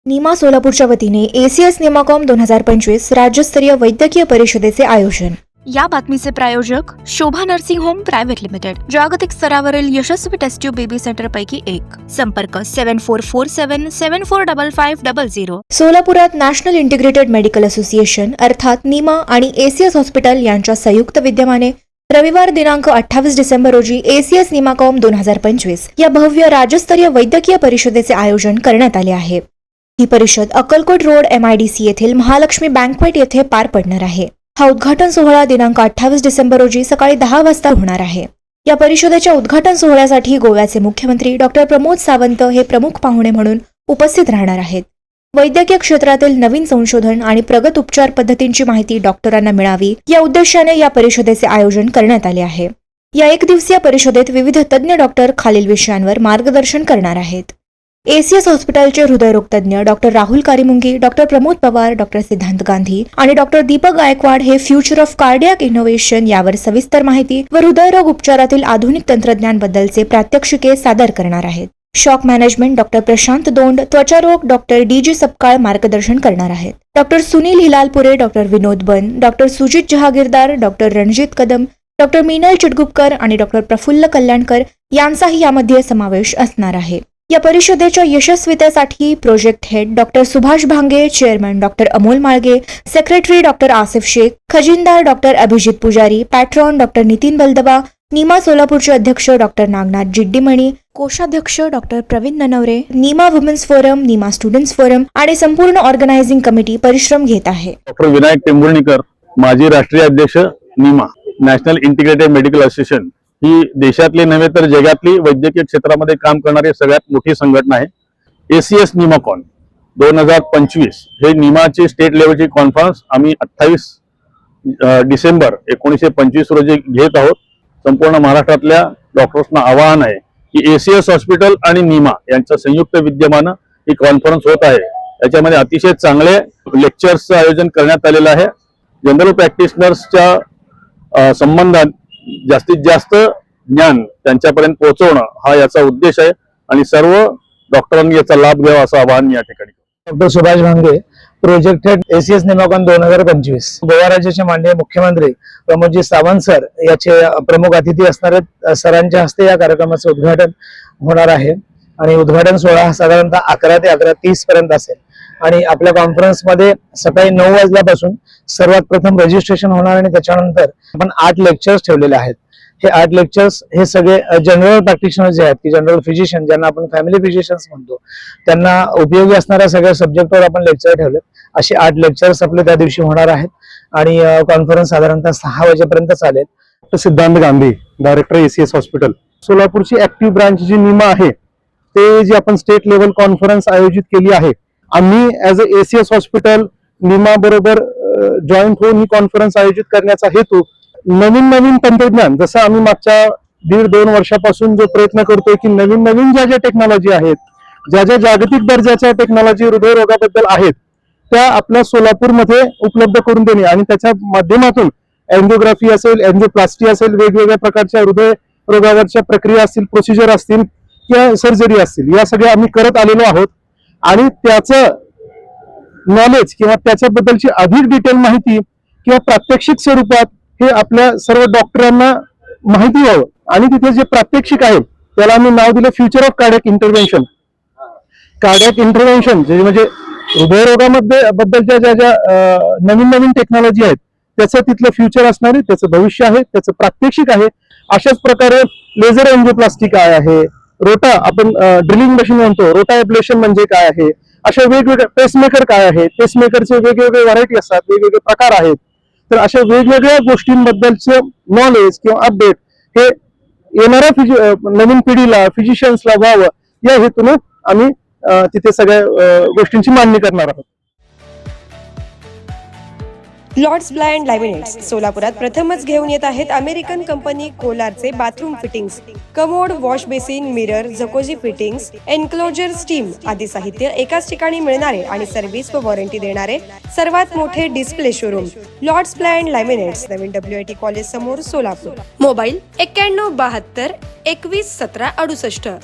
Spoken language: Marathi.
नीमा सोलापूरच्या वतीने ACS निमाकॉम 2025 राज्यस्तरीय वैद्यकीय परिषदेचे आयोजन। या बातमीचे प्रायोजक शोभा नर्सिंग होम प्रायव्हेट लिमिटेड, जागतिक स्तरावरील यशस्वी टेस्ट ट्यूब बेबी सेंटर पैकी एक। संपर्क 7447745500। सोलापुरात नॅशनल इंटिग्रेटेड मेडिकल असोसिएशन अर्थात नीमा आणि ACS हॉस्पिटल यांच्या संयुक्त विद्यमाने रविवार दिनांक 28 डिसेंबर रोजी ACS निमाकॉम 2025 या भव्य राज्यस्तरीय वैद्यकीय परिषदेचे आयोजन करण्यात आले आहे। ही परिषद अक्कलकोट रोड MIDC येथील महालक्ष्मी बँक्वेट येथे पार पडणार आहे। हा उद्घाटन सोहळा दिनांक 28 डिसेंबर रोजी सकाळी 10 वाजता होणार आहे। या परिषदेच्या उद्घाटन सोहळ्यासाठी गोव्याचे मुख्यमंत्री डॉक्टर प्रमोद सावंत हे प्रमुख पाहुणे म्हणून उपस्थित राहणार आहेत। वैद्यकीय क्षेत्रातील नवीन संशोधन आणि प्रगत उपचार पद्धतींची माहिती डॉक्टरांना मिळावी या उद्देशाने या परिषदेचे आयोजन करण्यात आले आहे। या एकदिवसीय परिषदेत विविध तज्ञ डॉक्टर खालील विषयांवर मार्गदर्शन करणार आहेत। ACS हॉस्पिटलचे हृदयरोग तज्ञ doctor Rahul Karimungi, doctor Pramod Pawar, doctor Siddhant Gandhi आणि डॉक्टर दीपक गायकवाड हे फ्युचर ऑफ कार्डियाक इनोव्हेशन यावर सविस्तर माहिती व हृदयरोग उपचारातील आधुनिक तंत्रज्ञानबद्दलचे प्रात्यक्षिके सादर करणार आहेत। Shock management doctor Prashant Dond, त्वचारोग डॉक्टर DG सपकाळ मार्गदर्शन करणार आहेत। Doctor Sunil Hilalpure, doctor Vinod Ban, doctor Sujit Jahagirdar, doctor Ranjit Kadam, doctor Meenal Chitgupkar आणि डॉक्टर प्रफुल्ल कल्याणकर यांचाही यामध्ये समावेश असणार आहे। या परिषदेच्या यशस्वीतेसाठी project head doctor Subhash Bhange, chairman doctor Amol Malge, secretary doctor Asif Shaikh, खजिनदार doctor Abhijit Pujari, patron doctor Nitin Baldaba, NIMA सोलापूरचे अध्यक्ष डॉक्टर नागनाथ जिड्डीमणी, कोषाध्यक्ष doctor Pravin Nanaware, NIMA women's forum, NIMA students forum आणि संपूर्ण ऑर्गनायझिंग कमिटी परिश्रम घेत आहे। डॉक्टर विनायक टेंभुर्णीकर, माजी राष्ट्रीय अध्यक्ष, NIMA national integrated medical association ही देशातली नव्हे तर जगातली वैद्यकीय क्षेत्रामध्ये काम करणारी सगळ्यात मोठी संघटना आहे। ACS निमाकॉन 2025 हे नीमाची स्टेट लेवलची कॉन्फरन्स आम्ही 28 डिसेंबर 1925 रोजी घेत आहोत। संपूर्ण महाराष्ट्रातल्या डॉक्टर्सना आवाहन आहे की ACS हॉस्पिटल आणि नीमा यांच्या संयुक्त विद्यमानं ही कॉन्फरन्स होत आहे। याच्यामध्ये अतिशय चांगले लेक्चर्सचं आयोजन करण्यात आलेलं आहे। जनरल प्रॅक्टिशनर्सच्या संबंधात जास्तीत जास्त ज्ञान त्यांच्यापर्यंत पोहोचवणं हा याचा उद्देश आहे आणि सर्व डॉक्टरांनी याचा लाभ घ्यावा असं आवाहन या ठिकाणी। डॉक्टर सुभाष भांगे, प्रोजेक्ट हेड ACS निमाकॉन 2025। गोवा राज्याचे माननीय मुख्यमंत्री प्रमोदजी सावंत सर याचे प्रमुख अतिथी असणारे सरांच्या हस्ते या कार्यक्रमाचे उद्घाटन होणार आहे आणि उद्घाटन सोहळा साधारणतः 11 ते 11:30 पर्यंत असेल आणि आपल्या कॉन्फरन्समध्ये सकाळी 9 वाजल्यापासून सर्वात प्रथम रजिस्ट्रेशन होणार आणि त्याच्यानंतर आपण 8 लेक्चर्स ठेवलेले आहेत। हे 8 लेक्चर्स हे सगळे जनरल प्रॅक्टिशनर जे आहेत की जनरल फिजिशियन ज्यांना आपण फॅमिली फिजिशियन्स म्हणतो त्यांना उपयोगी असणाऱ्या सगळ्या सब्जेक्टवर आपण लेक्चर ठेवले। असे 8 लेक्चर्स आपले त्या दिवशी होणार आहेत आणि कॉन्फरन्स साधारणतः 6 वाजेपर्यंत चालेल। सिद्धांत गांधी, डायरेक्टर ACS हॉस्पिटल सोलापूरची ऍक्टिव्ह ब्रांच जी नीमा आहे ते जी आपण स्टेट लेवल कॉन्फरन्स आयोजित केली आहे। आम्ही as a ACS hospital NIMA बरोबर जॉईंट होऊन ही कॉन्फरन्स आयोजित करण्याचा हेतू नवीन तंत्रज्ञान, जसं आम्ही मागच्या 1.5-2 वर्षापासून जो प्रयत्न करतोय की नवीन ज्या टेक्नॉलॉजी आहेत, ज्या जागतिक दर्जाच्या टेक्नॉलॉजी हृदयरोगाबद्दल आहेत त्या आपल्या सोलापूरमध्ये उपलब्ध करून देणे आणि त्याच्या माध्यमातून एंजिओग्राफी असेल, एंजिओप्लास्टी असेल, वेगवेगळ्या प्रकारच्या हृदयरोगावरच्या प्रक्रिया असतील, प्रोसिजर असतील किंवा सर्जरी असतील, या सगळ्या आम्ही करत आलेलो आहोत आणि त्याचं नॉलेज किंवा त्याच्याबद्दलची अधिक डिटेल माहिती किंवा प्रात्यक्षिक स्वरूपात हे आपल्या सर्व डॉक्टरांना माहिती व्हावं आणि तिथे जे प्रात्यक्षिक आहे त्याला आम्ही नाव दिलं future of cardiac intervention. Cardiac intervention म्हणजे हृदयरोगामध्ये बद्दलच्या ज्या नवीन टेक्नॉलॉजी आहेत त्याचं तिथलं फ्युचर असणारे, त्याचं भविष्य आहे, त्याचं प्रात्यक्षिक आहे। अशाच प्रकारे लेझर एंजिओप्लास्टी काय आहे, रोटा आपण ड्रिलिंग मशीन म्हणतो, रोटा एब्लेशन म्हणजे काय आहे, अशा वेगवेगळे पेसमेकर काय आहे, पेसमेकरचे वेगवेगळे व्हरायटी असतात, वेगवेगळे प्रकार आहेत। तर अशा वेगवेगळ्या गोष्टींबद्दलचं नॉलेज किंवा अपडेट हे येणाऱ्या नवीन पिढीला, फिजिशियन्सला व्हावं या हेतून आम्ही तिथे सगळ्या गोष्टींची मांडणी करणार आहोत। लॉर्ड्स ब्लाइंड लॅमिनेट्स सोलापुरात प्रथमच घेऊन येत आहेत अमेरिकन कंपनी कोलारचे bathroom fittings, commode, wash basin, mirror, jacuzzi fittings, enclosure, steam आदी साहित्य एकाच ठिकाणी मिळणारे आणि सर्व्हिस व वॉरंटी देणारे सर्वात मोठे display showroom Lords blind laminates, नवीन WIT कॉलेज समोर, सोलापूर। मोबाईल 91 72 21 17 68।